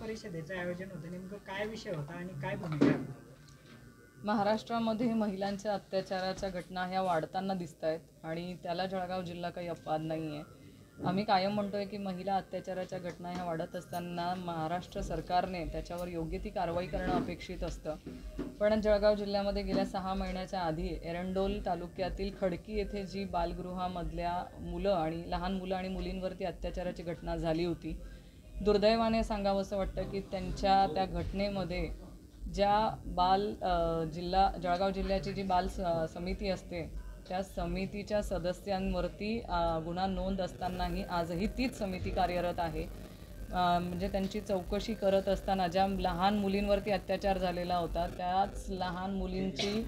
परिषदेचं आयोजन होतं, नेमकं काय विषय होता आणि काय भूमिका आहे? महाराष्ट्रामध्ये महिलांच्या अत्याचाराच्या घटना ह्या वाढताना दिसत आहेत आणि त्याला जळगाव जिल्हा काही अपवाद नाही आहे. आम्ही कायम म्हणतोय की महिला अत्याचाराच्या घटना ह्या वाढत असताना महाराष्ट्र सरकारने त्याच्यावर योग्य ती कारवाई करणं अपेक्षित असतं. पण जळगाव जिल्ह्यामध्ये गेल्या 6 महिन्याच्या आधी एरंडोल तालुक्यातील खडकी येथे जी बालगृहामधल्या लहान मुलं आणि मुलींवरती अत्याचाराची घटना झाली होती, दुर्दैवाने सांगावंसं वाटतं की त्या घटनेमध्ये ज्या जळगाव जिल्ह्याची जी बाल समिती असते त्या समितीच्या सदस्यांवरती गुन्हा नोंद असतानाही आजही तीच समिती कार्यरत आहे. म्हणजे त्यांची चौकशी करत असताना ज्या लहान मुलींवरती अत्याचार झालेला होता त्याच लहान मुलींची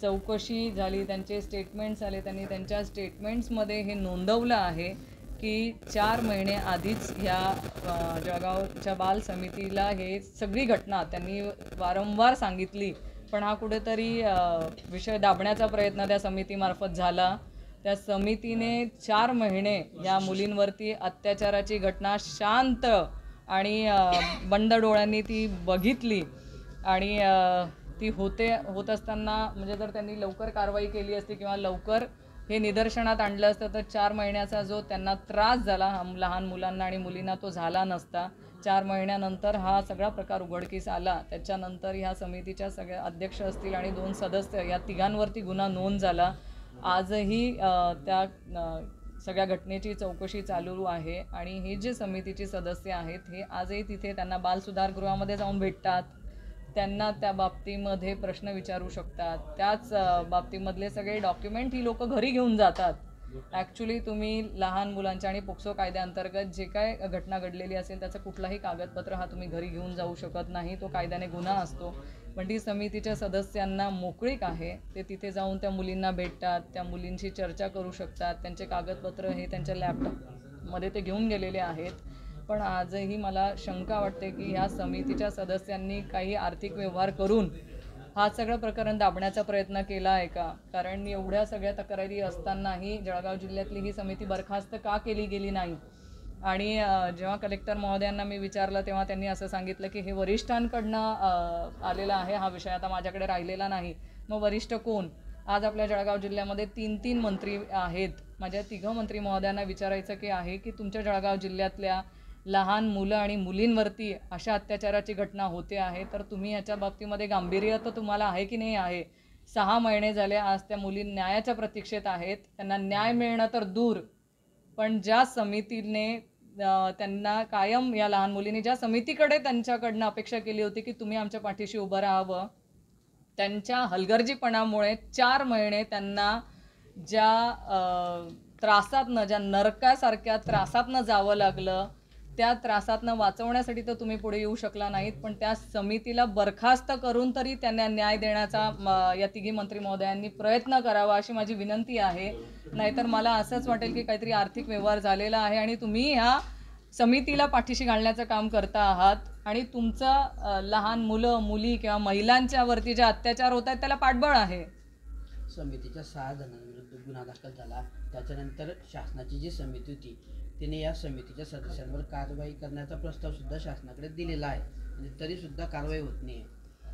चौकशी झाली, त्यांचे स्टेटमेंट्स आले, त्यांनी त्यांच्या स्टेटमेंट्समध्ये हे नोंदवलं आहे की 4 महिने आधीच ह्या जळगावच्या बाल समितीला हे सगळी घटना त्यांनी वारंवार सांगितली, पण हा कुठेतरी विषय दाबण्याचा प्रयत्न त्या समितीमार्फत झाला. त्या समितीने 4 महिने या मुलींवरती अत्याचाराची घटना शांत आणि बंद डोळ्यांनी ती बघितली आणि ती होत असताना म्हणजे जर त्यांनी लवकर कारवाई केली असती किंवा लवकर हे निदर्शनात आणलं असतं तर 4 महिन्याचा जो त्यांना त्रास झाला लहान मुलांना आणि मुलींना तो झाला नसता. 4 महिन्यानंतर हा सगळा प्रकार उघडकीस आला. त्याच्यानंतर ह्या समितीच्या सगळ्या अध्यक्ष असतील आणि 2 सदस्य या तिघांवरती गुन्हा नोंद झाला. आजही त्या सगळ्या घटनेची चौकशी चालू आहे आणि हे जे समितीचे सदस्य आहेत हे आजही तिथे त्यांना बाल सुधारगृहामध्ये जाऊन भेटतात, त्यांना त्या बाबतीमध्ये प्रश्न विचारू शकतात, त्याच बाबतीमधले सगळे डॉक्युमेंट ही लोक घरी घेऊन जातात. ॲक्च्युली तुम्ही लहान मुलांच्या आणि पोक्सो कायद्याअंतर्गत जे काय घटना घडलेली असेल त्याचं कुठलाही कागदपत्र हा तुम्ही घरी घेऊन जाऊ शकत नाही, तो कायद्याने गुन्हा असतो. पण ती समितीच्या सदस्यांना मोकळीक आहे, ते तिथे जाऊन त्या मुलींना भेटतात, त्या मुलींशी चर्चा करू शकतात, त्यांचे कागदपत्र हे त्यांच्या लॅपटॉपमध्ये ते घेऊन गेलेले आहेत. पण आजही मला शंका वाटते की ह्या समितीच्या सदस्यांनी काही आर्थिक व्यवहार करून हा सगळं प्रकरण दाबण्याचा प्रयत्न केला आहे का? कारण एवढ्या सगळ्या तक्रारी असतानाही जळगाव जिल्ह्यातली ही समिती बरखास्त का केली गेली नाही? आणि जेव्हा कलेक्टर महोदयांना मी विचारलं तेव्हा त्यांनी असं सांगितलं की हे वरिष्ठांकडनं आलेला आहे, हा विषय आता माझ्याकडे राहिलेला नाही. मग वरिष्ठ कोण? आज आपल्या जळगाव जिल्ह्यामध्ये 3 मंत्री आहेत. माझ्या 3 मंत्री महोदयांना विचारायचं की आहे की तुमच्या जळगाव जिल्ह्यातल्या लहान मुलं आणि मुलींवरती अशा अत्याचाराची घटना होते आहे, तर तुम्ही ह्याच्या बाबतीमध्ये गांभीर्य तर तुम्हाला आहे की नाही आहे? 6 महिने झाले आज त्या मुली न्यायाच्या प्रतीक्षेत आहेत. त्यांना न्याय मिळणं तर दूर, पण ज्या समितीने त्यांना कायम या लहान मुलींनी ज्या समितीकडे त्यांच्याकडनं अपेक्षा केली होती की तुम्ही आमच्या पाठीशी उभं राहावं, त्यांच्या हलगर्जीपणामुळे 4 महिने त्यांना ज्या त्रासातनं, ज्या नरकासारख्या त्रासातनं जावं लागलं, त्या त्रासातनं वाचवण्यासाठी तर तुम्ही पुढे येऊ शकला नाहीत, पण त्या समितीला बरखास्त करून तरी त्यांना न्याय देण्याचा या 3 मंत्री महोदयांनी प्रयत्न करावा अशी माझी विनंती आहे. नाहीतर मला असंच वाटेल की काहीतरी आर्थिक व्यवहार झालेला आहे आणि तुम्ही ह्या समितीला पाठीशी घालण्याचं काम करता आहात आणि तुमचं लहान मुलं मुली किंवा महिलांच्यावरती जे अत्याचार होत आहेत त्याला पाठबळ आहे. समितीच्या 6 जणांविरुद्ध गुन्हा दाखल झाला. त्याच्यानंतर शासनाची जी समिती होती तिने या समितीच्या सदस्यांवर कारवाई करण्याचा प्रस्ताव सुद्धा शासनाकडे दिलेला आहे, म्हणजे तरी सुद्धा कारवाई होत नाही.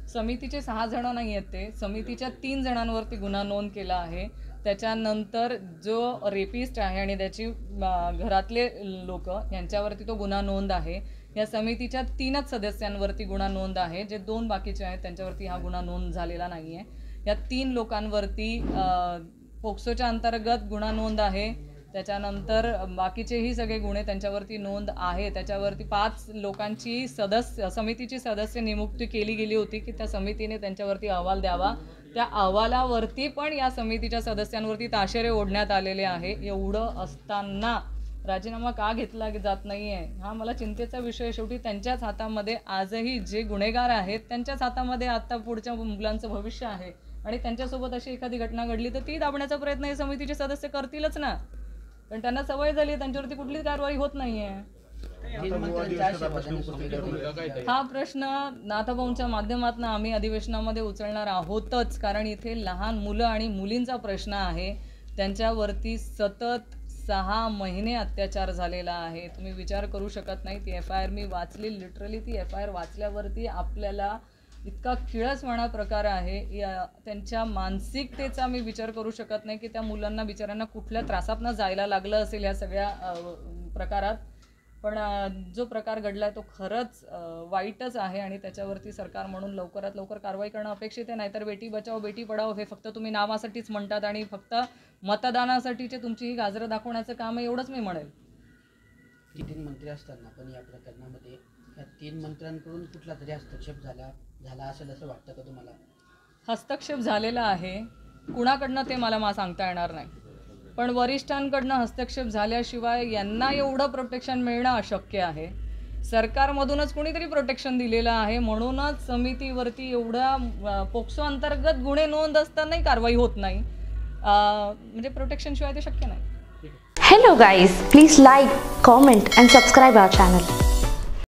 समितीचे 6 जण नाही आहेत, ते समितीच्या 3 जणांवरती गुन्हा नोंद केला आहे. त्याच्यानंतर जो रेपिस्ट आहे आणि त्याची घरातले लोक यांच्यावरती तो गुन्हा नोंद आहे. या समितीच्या 3च सदस्यांवरती गुन्हा नोंद आहे, जे 2 बाकीचे आहेत त्यांच्यावरती हा गुन्हा नोंद झालेला नाही आहे. या 3 लोकांवरती पोक्सोच्या अंतर्गत गुन्हा नोंद आहे. त्याच्यानंतर बाकीचेही सगळे गुन्हे त्यांच्यावरती नोंद आहे. त्याच्यावरती 5 लोकांची समितीची सदस्य नियुक्ती केली गेली होती की त्या समितीने त्यांच्यावरती अहवाल द्यावा. त्या अहवालावरती पण या समितीच्या सदस्यांवरती ताशेरे ओढण्यात आलेले आहे. एवढं असताना राजीनामा का घेतला जात नाही आहे हा मला चिंतेचा विषय. शेवटी त्यांच्याच हातामध्ये आजही जे गुन्हेगार आहेत त्यांच्याच हातामध्ये आता पुढच्या मुलांचं भविष्य आहे आणि त्यांच्यासोबत अशी एखादी घटना घडली तर ती दाबण्याचा प्रयत्न हे समितीचे सदस्य करतीलच ना, पण त्यांना सवय झाली, त्यांच्यावरती कुठलीच कारवाई होत नाहीये. हा प्रश्न नाथभाऊंच्या माध्यमातून आम्ही अधिवेशनामध्ये उचलणार आहोतच, कारण इथे लहान मुलं आणि मुलींचा प्रश्न आहे. त्यांच्यावरती सतत 6 महिने अत्याचार झालेला आहे. तुम्ही विचार करू शकत नाही. ती FIR मी वाचली, लिटरली ती FIR वाचल्यावरती आपल्याला इतका किळसवाणा प्रकार आहे. त्यांच्या मानसिकतेचा मी विचार करू शकत नाही की त्या मुलांना बिचाऱ्यांना कुठल्या त्रासातनं जायला लागलं असेल ह्या सगळ्या प्रकारात. पण जो प्रकार घडला तो खरंच वाईटच आहे आणि त्याच्यावरती सरकार म्हणून लवकरात लवकर कारवाई करणं अपेक्षित आहे. नाहीतर बेटी बचाओ बेटी पढाओ हे फक्त तुम्ही नावासाठीच म्हणतात आणि फक्त मतदानासाठीचे तुमची ही गाजरं दाखवण्याचं काम आहे, एवढंच मी म्हणेल. 3 मंत्री असताना पण या प्रकरणामध्ये या 3 मंत्र्यांकडून कुठला तरी हस्तक्षेप झाला असेल असं वाटतं का तुम्हाला? हस्तक्षेप झालेला आहे, कुणाकडनं ते मला सांगता येणार नाही. पण वरिष्ठांकडनं हस्तक्षेप झाल्याशिवाय यांना एवढं प्रोटेक्शन मिळणं अशक्य आहे. सरकारमधूनच कोणीतरी प्रोटेक्शन दिलेलं आहे, म्हणूनच समितीवरती एवढा पोक्सो अंतर्गत गुन्हे नोंद असतानाही कारवाई होत नाही. म्हणजे प्रोटेक्शनशिवाय ते शक्य नाही. Hello guys, please like, comment and subscribe our channel.